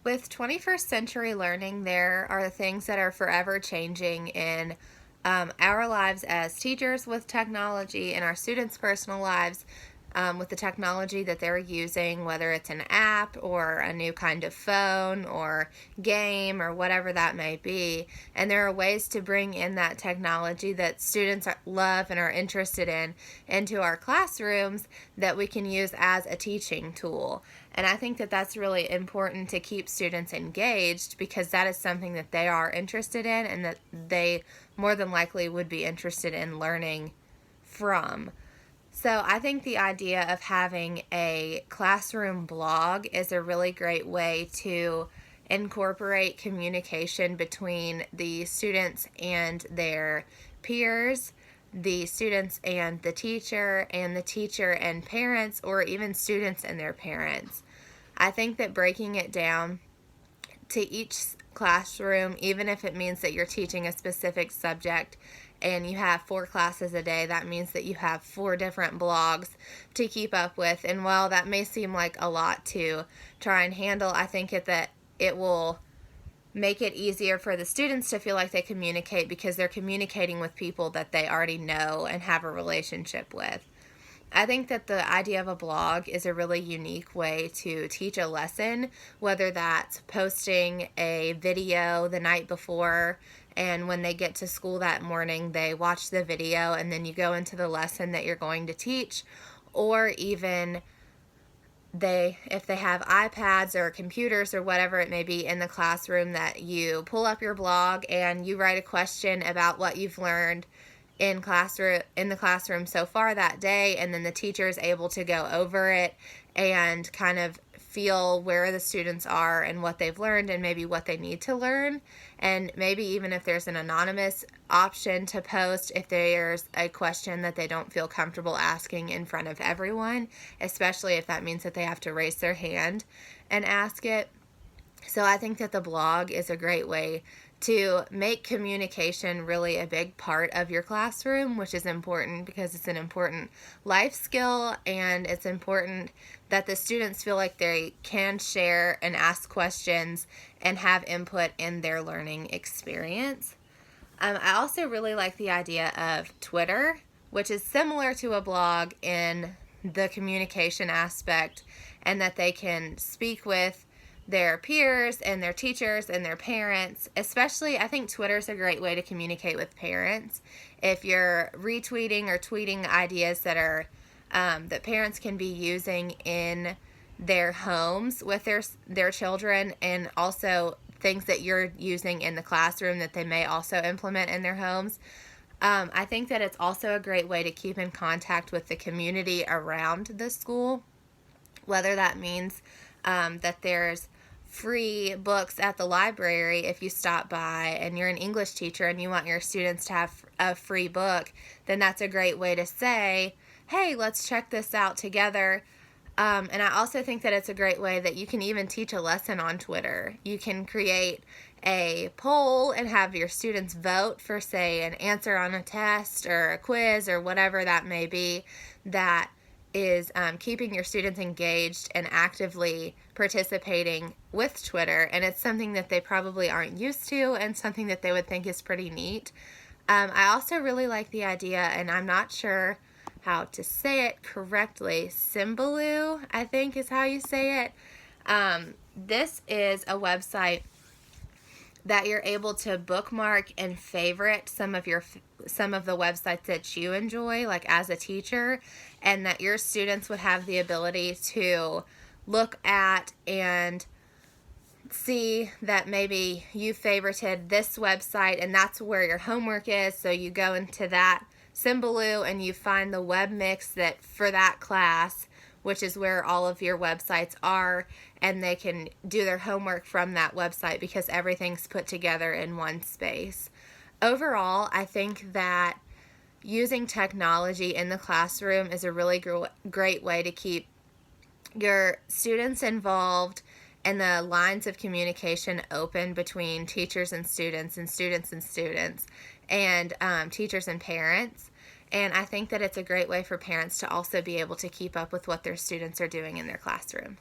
With 21st century learning, there are things that are forever changing in our lives as teachers with technology, in our students' personal lives with the technology that they're using, whether it's an app or a new kind of phone or game or whatever that may be. And there are ways to bring in that technology that students love and are interested in into our classrooms that we can use as a teaching tool. And I think that that's really important to keep students engaged because that is something that they are interested in and that they more than likely would be interested in learning from. So I think the idea of having a classroom blog is a really great way to incorporate communication between the students and their peers, the students and the teacher and parents, or even students and their parents. I think that breaking it down to each classroom, even if it means that you're teaching a specific subject and you have 4 classes a day, that means that you have 4 different blogs to keep up with. And while that may seem like a lot to try and handle, I think that it will make it easier for the students to feel like they communicate because they're communicating with people that they already know and have a relationship with. I think that the idea of a blog is a really unique way to teach a lesson, whether that's posting a video the night before and when they get to school that morning, they watch the video and then you go into the lesson that you're going to teach, or even if they have iPads or computers or whatever it may be in the classroom, that you pull up your blog and you write a question about what you've learned in the classroom so far that day, and then the teacher is able to go over it and kind of feel where the students are and what they've learned and maybe what they need to learn. And maybe even if there's an anonymous option to post if there's a question that they don't feel comfortable asking in front of everyone, especially if that means that they have to raise their hand and ask it. So I think that the blog is a great way to make communication really a big part of your classroom, which is important because it's an important life skill, and it's important that the students feel like they can share and ask questions and have input in their learning experience. I also really like the idea of Twitter, which is similar to a blog in the communication aspect, and that they can speak with their peers and their teachers and their parents. Especially, I think Twitter's a great way to communicate with parents. If you're retweeting or tweeting ideas that are that parents can be using in their homes with their children, and also things that you're using in the classroom that they may also implement in their homes. I think that it's also a great way to keep in contact with the community around the school, whether that means that there's free books at the library if you stop by and you're an English teacher and you want your students to have a free book, then that's a great way to say, hey, let's check this out together. And I also think that it's a great way that you can even teach a lesson on Twitter. You can create a poll and have your students vote for, say, an answer on a test or a quiz or whatever that may be, that is keeping your students engaged and actively participating with Twitter. And it's something that they probably aren't used to and something that they would think is pretty neat. I also really like the idea, and I'm not sure how to say it correctly, Symbaloo, I think is how you say it. This is a website that you're able to bookmark and favorite some of the websites that you enjoy, like as a teacher, and that your students would have the ability to look at and see that maybe you favorited this website and that's where your homework is. So you go into that Symbaloo and you find the web mix that for that class, which is where all of your websites are, and they can do their homework from that website because everything's put together in one space. Overall, I think that using technology in the classroom is a really great way to keep your students involved and the lines of communication open between teachers and students and students and students and teachers and parents. And I think that it's a great way for parents to also be able to keep up with what their students are doing in their classroom.